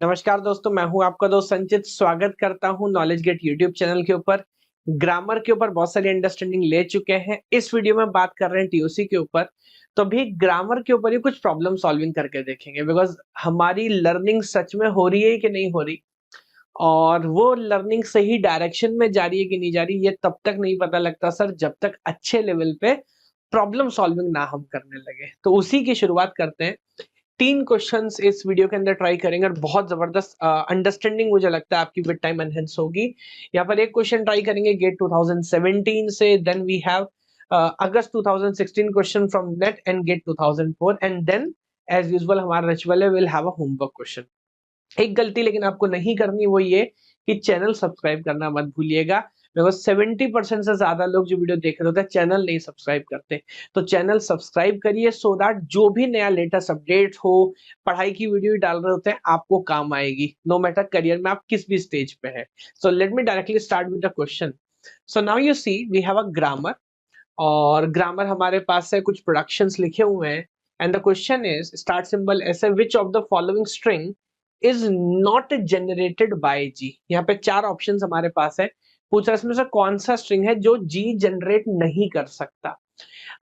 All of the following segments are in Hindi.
नमस्कार दोस्तों, मैं हूं आपका दोस्त संचित। स्वागत करता हूं नॉलेज गेट यूट्यूब चैनल के ऊपर। ग्रामर के ऊपर बहुत सारी अंडरस्टैंडिंग ले चुके हैं। इस वीडियो में बात कर रहे हैं टीओसी के ऊपर। तो भी ग्रामर के ऊपर ही कुछ प्रॉब्लम सॉल्विंग करके देखेंगे, बिकॉज हमारी लर्निंग सच में हो रही है कि नहीं हो रही, और वो लर्निंग सही डायरेक्शन में जा रही है कि नहीं जा रही, ये तब तक नहीं पता लगता सर, जब तक अच्छे लेवल पे प्रॉब्लम सॉल्विंग ना हम करने लगे। तो उसी की शुरुआत करते हैं। 3 क्वेश्चंस इस वीडियो के अंदर ट्राई करेंगे और बहुत जबरदस्त अंडरस्टैंडिंग मुझे लगता है आपकी विद टाइम एनहेंस होगी। यहाँ पर एक क्वेश्चन ट्राई करेंगे गेट 2017 से, then we have August 2016 question from NET and GATE 2004, and then as usual हमारा रिचुअल है, will have a homework question. एक गलती लेकिन आपको नहीं करनी, वो ये कि चैनल सब्सक्राइब करना मत भूलिएगा, बिकॉज 70% से ज्यादा लोग जो वीडियो देख रहे होते हैं चैनल नहीं सब्सक्राइब करते। तो चैनल सब्सक्राइब करिए, सो दैट जो भी नया लेटेस्ट अपडेट हो, पढ़ाई की वीडियो डाल रहे होते हैं, आपको काम आएगी, नो मैटर करियर में आप किस भी स्टेज पे है। So let me directly start with the question. So now you see we have a grammar, और ग्रामर हमारे पास है, कुछ प्रोडक्शंस लिखे हुए हैं। And the question is start symbol ऐसे, which of the following string is not generated by G. यहाँ पे 4 ऑप्शन हमारे पास है। पूछ रहा है इसमें से कौन सा स्ट्रिंग है जो जी जनरेट नहीं कर सकता।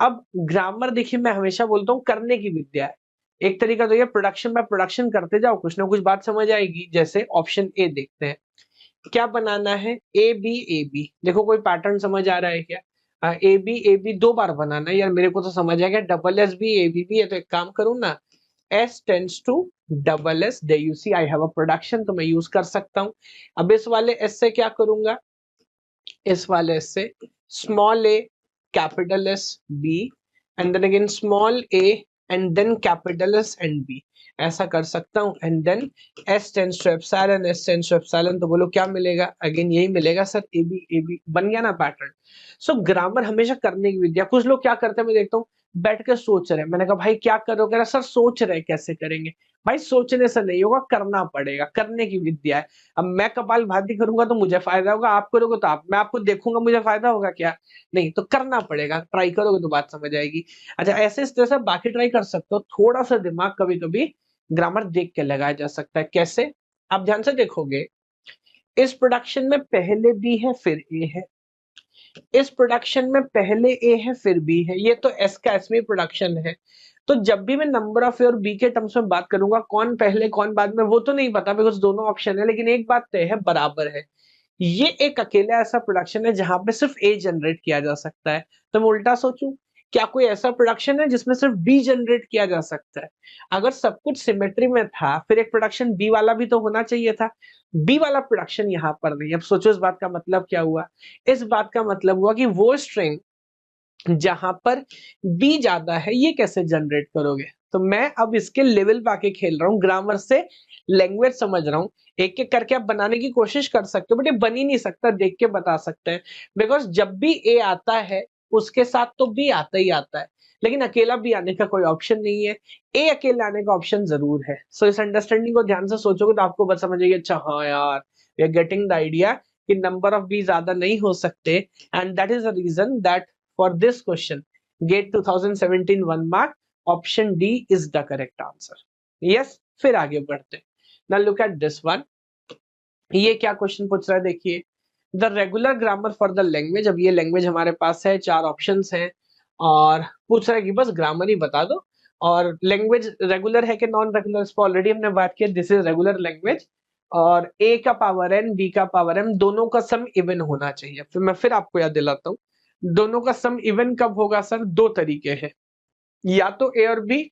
अब ग्रामर देखिए, मैं हमेशा बोलता हूँ करने की विद्या है। एक तरीका तो ये प्रोडक्शन बाय प्रोडक्शन करते जाओ, कुछ ना कुछ बात समझ आएगी। जैसे ऑप्शन ए देखते हैं, क्या बनाना है, ए बी। देखो कोई पैटर्न समझ आ रहा है क्या? ए बी 2 बार बनाना है यार, मेरे को तो समझ आ गया, double S B A B भी है। तो एक काम करूँ ना, S tends to double S, they you see I have a production, तो मैं यूज कर सकता हूँ। अब इस वाले एस से क्या करूंगा, इस वाले एस से small A capital S B, and then again small A, and then capital S and B, ऐसा कर सकता हूं। And then S tends to epsilon, S tends to epsilon, तो बोलो क्या मिलेगा, अगेन यही मिलेगा सर, ए बी बन गया ना पैटर्न। सो ग्रामर हमेशा करने की विद्या। कुछ लोग क्या करते हैं, मैं देखता हूँ बैठ के सोच रहे हैं। मैंने कहा भाई क्या करोगे, सर सोच रहे कैसे करेंगे। भाई सोचने से नहीं होगा, करना पड़ेगा, करने की विद्या है। अब मैं कपाल भाती करूंगा तो मुझे फायदा होगा, आप करोगे तो आप, मैं आपको देखूंगा मुझे फायदा होगा क्या? नहीं, तो करना पड़ेगा, ट्राई करोगे तो बात समझ आएगी। अच्छा, ऐसे इस तरह से बाकी ट्राई कर सकते हो। थोड़ा सा दिमाग कभी कभी ग्रामर देख के लगाया जा सकता है। कैसे? आप ध्यान से देखोगे, इस प्रोडक्शन में पहले बी है फिर ए है, इस प्रोडक्शन में पहले ए है फिर बी है, ये तो एस का एसवी प्रोडक्शन है। तो जब भी मैं नंबर ऑफ ए और बी के टर्म्स में बात करूंगा, कौन पहले कौन बाद में वो तो नहीं पता, बिकॉज दोनों ऑप्शन है, लेकिन एक बात तय है, बराबर है। ये एक अकेला ऐसा प्रोडक्शन है जहां पे सिर्फ ए जनरेट किया जा सकता है। तो मैं उल्टा सोचूं, क्या कोई ऐसा प्रोडक्शन है जिसमें सिर्फ बी जनरेट किया जा सकता है? अगर सब कुछ सिमेट्री में था, फिर एक प्रोडक्शन बी वाला भी तो होना चाहिए था। बी वाला प्रोडक्शन यहाँ पर नहीं। अब सोचो इस बात का मतलब क्या हुआ। इस बात का मतलब हुआ कि वो स्ट्रिंग जहां पर बी ज्यादा है, ये कैसे जनरेट करोगे? तो मैं अब इसके लेवल पे आके खेल रहा हूँ, ग्रामर से लैंग्वेज समझ रहा हूँ। एक एक करके आप बनाने की कोशिश कर सकते हो, बट ये बन ही नहीं सकता, देख के बता सकते हैं। बिकॉज जब भी ए आता है, उसके साथ तो बी आता ही आता है, लेकिन अकेला बी आने का कोई ऑप्शन नहीं है। ए अकेला आने का ऑप्शन जरूर है। सो इस अंडरस्टैंडिंग को ध्यान से सोचोगे तो आपको बस समझ आएगी, अच्छा हाँ यार, we are getting the idea कि नंबर ऑफ बी ज्यादा नहीं हो सकते, and that is the reason that for this question, GATE 2017 1 mark, option D is the correct answer. Yes, फिर आगे बढ़ते हैं। Now look at this one. ये क्या क्वेश्चन पूछ रहा है, देखिए, the regular grammar for the language. अब ये लैंग्वेज हमारे पास है, 4 ऑप्शंस हैं, और पूछ रहा है कि बस ग्रामर ही बता दो। और लैंग्वेज रेगुलर है कि नॉन रेगुलर, इस पर ऑलरेडी हमने बात की, दिस इज रेगुलर लैंग्वेज। और ए का पावर एन, बी का पावर एम, दोनों का सम इवन होना चाहिए। फिर मैं फिर आपको याद दिलाता हूँ, दोनों का सम इवन कब होगा सर? 2 तरीके हैं, या तो ए और बी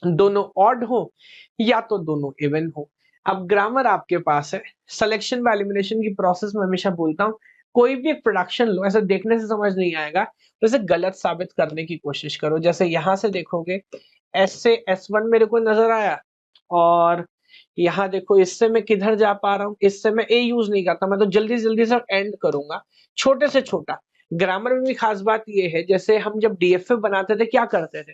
दोनों ऑड हो, या तो दोनों इवन हो। अब ग्रामर आपके पास है, सिलेक्शन बाय एलिमिनेशन की प्रोसेस में हमेशा बोलता हूँ, कोई भी एक प्रोडक्शन लो, ऐसे देखने से समझ नहीं आएगा, तो इसे गलत साबित करने की कोशिश करो। जैसे यहां से देखोगे, एस से S1 मेरे को नजर आया, और यहाँ देखो इससे मैं किधर जा पा रहा हूँ, इससे मैं ए यूज नहीं करता, मैं तो जल्दी जल्दी से एंड करूंगा, छोटे से छोटा। ग्रामर में भी खास बात ये है, जैसे हम जब डीएफए बनाते थे क्या करते थे,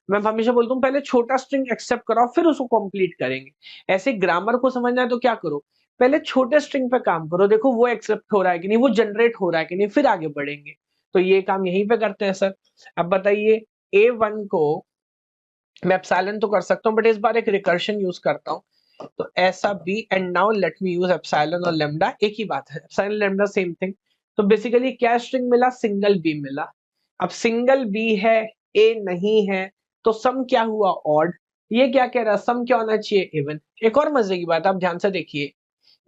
मैं हमेशा बोलता हूँ पहले छोटा स्ट्रिंग एक्सेप्ट कराओ फिर उसको कंप्लीट करेंगे। ऐसे ग्रामर को समझना है तो क्या करो, पहले छोटे स्ट्रिंग पे काम करो, देखो वो एक्सेप्ट हो रहा है कि नहीं, वो जनरेट हो रहा है कि नहीं, फिर आगे बढ़ेंगे। तो ये काम यहीं पे करते हैं सर। अब बताइए, A1 को मैं एप्सिलॉन तो कर सकता हूँ, बट इस बार एक रिकर्शन यूज करता हूँ। तो ऐसा B and now let me use epsilon और लेमडा, एक ही बात है, एप्सिलॉन लेमडा सेम थिंग। तो बेसिकली क्या स्ट्रिंग मिला, सिंगल बी मिला। अब सिंगल बी है, ए नहीं है, तो सम क्या हुआ, ऑड। ये क्या कह रहा है, सम क्या होना चाहिए, इवन। एक और मजे की बात आप ध्यान से देखिए,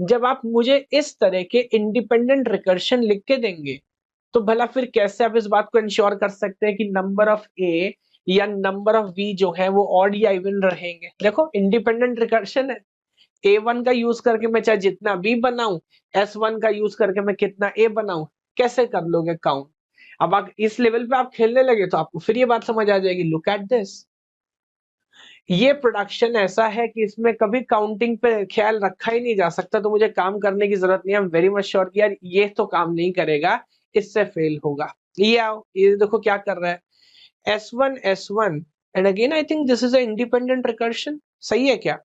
जब आप मुझे इस तरह के इंडिपेंडेंट रिकर्शन लिख के देंगे, तो भला फिर कैसे आप इस बात को इंश्योर कर सकते हैं कि नंबर ऑफ ए या नंबर ऑफ बी जो है वो ऑड या इवन रहेंगे। देखो इंडिपेंडेंट रिकर्शन है, A1 का यूज करके मैं चाहे जितना बी बनाऊं, S1 का यूज करके मैं कितना ए बनाऊं, कैसे कर लोगे काउंट। अब आप इस लेवल पे आप खेलने लगे तो आपको फिर ये बात समझ आ जाएगी, लुक एट दिस। ये प्रोडक्शन ऐसा है कि इसमें कभी काउंटिंग पे ख्याल रखा ही नहीं जा सकता, तो मुझे काम करने की जरूरत नहीं है। I am very much sure कि यार ये तो काम नहीं करेगा, इससे फेल होगा। ये आओ, ये देखो क्या कर रहा है, S1 and again I think this is a independent recursion. सही है क्या,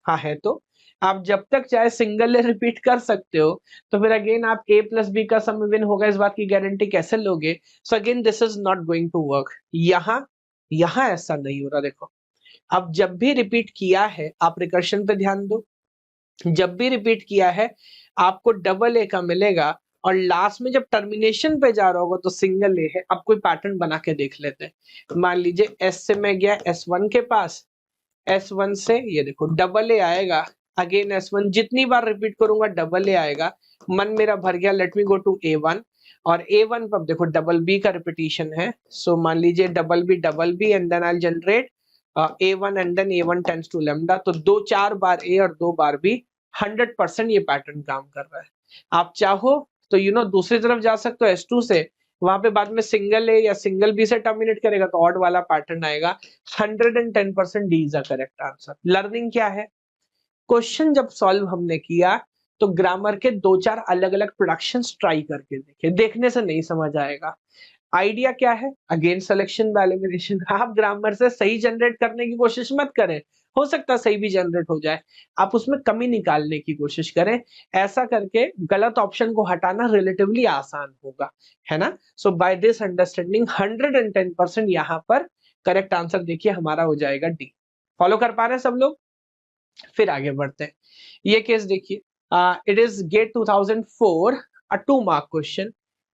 हाँ है। तो आप जब तक चाहे सिंगल रिपीट कर सकते हो, तो फिर अगेन आप a प्लस बी का सम इवन होगा, इस बात की गारंटी कैसे लोगे। So again this is not going to work. यहाँ यहाँ ऐसा नहीं हो रहा। देखो अब जब भी रिपीट किया है, आप रिकर्शन पे ध्यान दो, जब भी रिपीट किया है आपको डबल ए का मिलेगा, और लास्ट में जब टर्मिनेशन पे जा रहा होगा तो सिंगल ए है। अब कोई पैटर्न बना के देख लेते हैं। मान लीजिए एस से मैं गया S1 के पास, S1 से ये देखो डबल ए आएगा, अगेन S1 जितनी बार रिपीट करूंगा डबल ए आएगा। मन मेरा भर गया, let me go to A1, और A1 पर देखो डबल बी का रिपीटिशन है। सो मान लीजिए double B and then I generate A1 and then A1 tends to lambda. तो दो चार बार ए और दो बार बी, 100% ये पैटर्न काम कर रहा है। आप चाहो तो दूसरी तरफ जा सकते हो S2 से, वहां पे बाद में सिंगल ए या सिंगल बी से टर्मिनेट करेगा तो ऑड वाला पैटर्न आएगा। 110% D is the correct answer. Learning क्या है, क्वेश्चन जब सॉल्व हमने किया तो ग्रामर के दो चार अलग अलग प्रोडक्शन ट्राई करके देखे, देखने से नहीं समझ आएगा। आइडिया क्या है, अगेन सिलेक्शन बाय एलिमिनेशन। आप ग्रामर से सही जनरेट करने की कोशिश मत करें, हो सकता है सही भी जनरेट हो जाए, आप उसमें कमी निकालने की कोशिश करें। ऐसा करके गलत ऑप्शन को हटाना रिलेटिवली आसान होगा, है ना। सो बाय दिस अंडरस्टैंडिंग 110% यहाँ पर करेक्ट आंसर देखिए हमारा हो जाएगा डी। फॉलो कर पा रहे हैं सब लोग, फिर आगे बढ़ते हैं। ये केस देखिए, it is GATE 2004, a 2 mark question.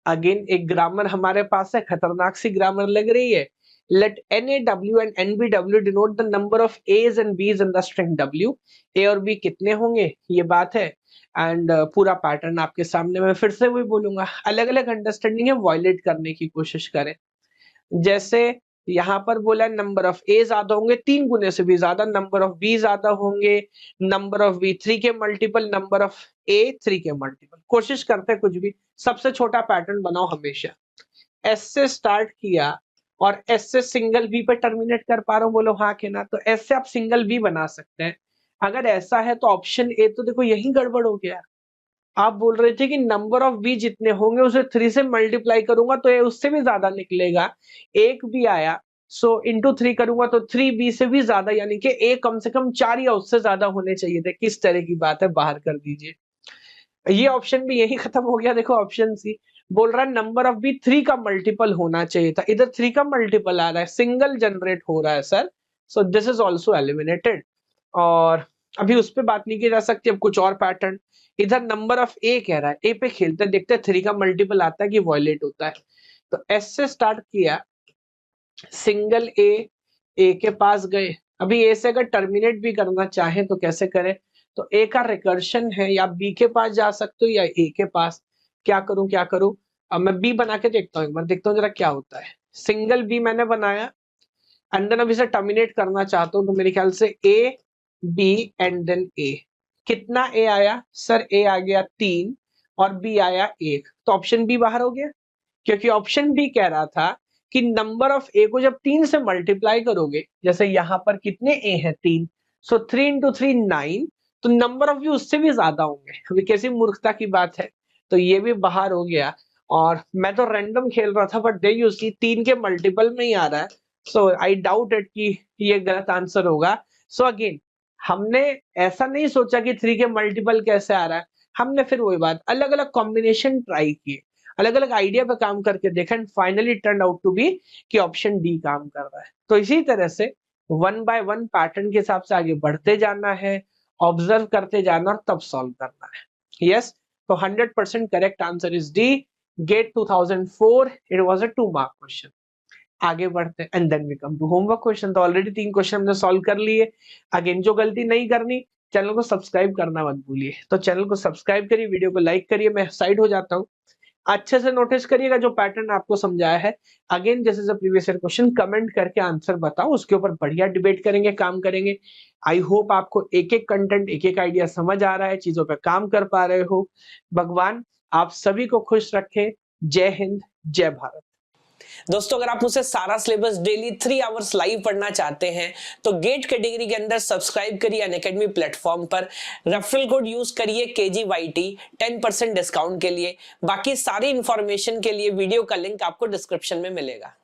Again एक ग्रामर हमारे पास है, खतरनाक सी ग्रामर लग रही है। Let NaW and NBW denote the number of A's and B's in the string W। A और B कितने होंगे ये बात है, एंड पूरा पैटर्न आपके सामने। मैं फिर से वही बोलूंगा, अलग अलग अंडरस्टैंडिंग है, वॉयलेट करने की कोशिश करें। जैसे यहाँ पर बोला नंबर ऑफ ए ज्यादा होंगे, 3 गुने से भी ज्यादा, नंबर ऑफ बी ज्यादा होंगे, नंबर ऑफ बी 3 के मल्टीपल, नंबर ऑफ ए 3 के मल्टीपल। कोशिश करते हैं कुछ भी सबसे छोटा पैटर्न बनाओ हमेशा। एस से स्टार्ट किया और एस से सिंगल बी पे टर्मिनेट कर पा रहा हूँ, बोलो हाँ के ना। तो एस से आप सिंगल बी बना सकते हैं। अगर ऐसा है तो ऑप्शन ए तो देखो यही गड़बड़ हो गया। आप बोल रहे थे कि नंबर ऑफ बी जितने होंगे उसे 3 से मल्टीप्लाई करूंगा तो ये उससे भी ज्यादा निकलेगा। एक भी आया, सो इंटू 3 करूंगा तो 3B से भी ज्यादा, यानी कि ए कम से कम 4 या उससे ज्यादा होने चाहिए थे। किस तरह की बात है, बाहर कर दीजिए। ये ऑप्शन भी यही खत्म हो गया। देखो ऑप्शन सी बोल रहा है नंबर ऑफ बी 3 का मल्टीपल होना चाहिए था, इधर 3 का मल्टीपल आ रहा है, सिंगल जनरेट हो रहा है sir. So this is also eliminated. और अभी उस पर बात नहीं की जा सकती। अब कुछ और पैटर्न, इधर नंबर ऑफ ए कह रहा है, ए पे खेलते देखते 3 का मल्टीपल आता है कि वॉयलेट होता है। तो एस से स्टार्ट किया, सिंगल ए के पास गए। अभी ए से अगर टर्मिनेट भी करना चाहें तो कैसे करें, तो ए का रिकर्शन है, या बी के पास जा सकते हो या ए के पास। क्या करूं, अब मैं बी बना के देखता हूँ, एक बार देखता हूँ जरा क्या होता है। सिंगल बी मैंने बनाया, एंड देन अभी से टर्मिनेट करना चाहता हूँ, तो मेरे ख्याल से ए बी एंड देन ए। कितना ए आया सर, ए आ गया 3 और बी आया 1, तो ऑप्शन बी बाहर हो गया। क्योंकि ऑप्शन बी कह रहा था कि नंबर ऑफ ए को जब 3 से मल्टीप्लाई करोगे, जैसे यहां पर कितने ए हैं 3, सो 3 इंटू 3 9, तो नंबर ऑफ बी उससे भी ज्यादा होंगे। अभी कैसी मूर्खता की बात है, तो ये भी बाहर हो गया। और मैं तो रैंडम खेल रहा था, बट दे यू सी 3 के मल्टीपल में ही आ रहा है। सो आई डाउट इट कि ये गलत आंसर होगा। सो अगेन हमने ऐसा नहीं सोचा कि 3 के मल्टीपल कैसे आ रहा है, हमने फिर वही बात अलग अलग कॉम्बिनेशन ट्राई किए, अलग अलग आइडिया पे काम करके देखा, and finally turn out to be कि ऑप्शन डी काम कर रहा है। तो इसी तरह से 1 बाय 1 पैटर्न के हिसाब से आगे बढ़ते जाना है, ऑब्जर्व करते जाना और तब सॉल्व करना है। यस, तो 100% correct answer is D. GATE 2004 it was a 2 mark question. आगे बढ़ते हैं and then we come to homework question. तो ऑलरेडी 3 क्वेश्चन हमने सॉल्व कर लिए। अगेन जो गलती नहीं करनी, चैनल को सब्सक्राइब करना मत भूलिए। तो चैनल को सब्सक्राइब करिए, वीडियो को लाइक करिए। मैं साइड हो जाता हूँ, अच्छे से नोटिस करिएगा जो पैटर्न आपको समझाया है। अगेन जैसे जब प्रीवियस ईयर क्वेश्चन कमेंट करके आंसर बताओ, उसके ऊपर बढ़िया डिबेट करेंगे, काम करेंगे। आई होप आपको एक एक कंटेंट, एक एक आइडिया समझ आ रहा है, चीजों पे काम कर पा रहे हो। भगवान आप सभी को खुश रखे। जय हिंद, जय भारत। दोस्तों अगर आप मुझसे सारा सिलेबस डेली 3 आवर्स लाइव पढ़ना चाहते हैं तो गेट कैटेगरी के अंदर सब्सक्राइब करिए अनअकैडमी प्लेटफॉर्म पर। रेफरल कोड यूज करिए KGYT 10% डिस्काउंट के लिए। बाकी सारी इंफॉर्मेशन के लिए वीडियो का लिंक आपको डिस्क्रिप्शन में मिलेगा।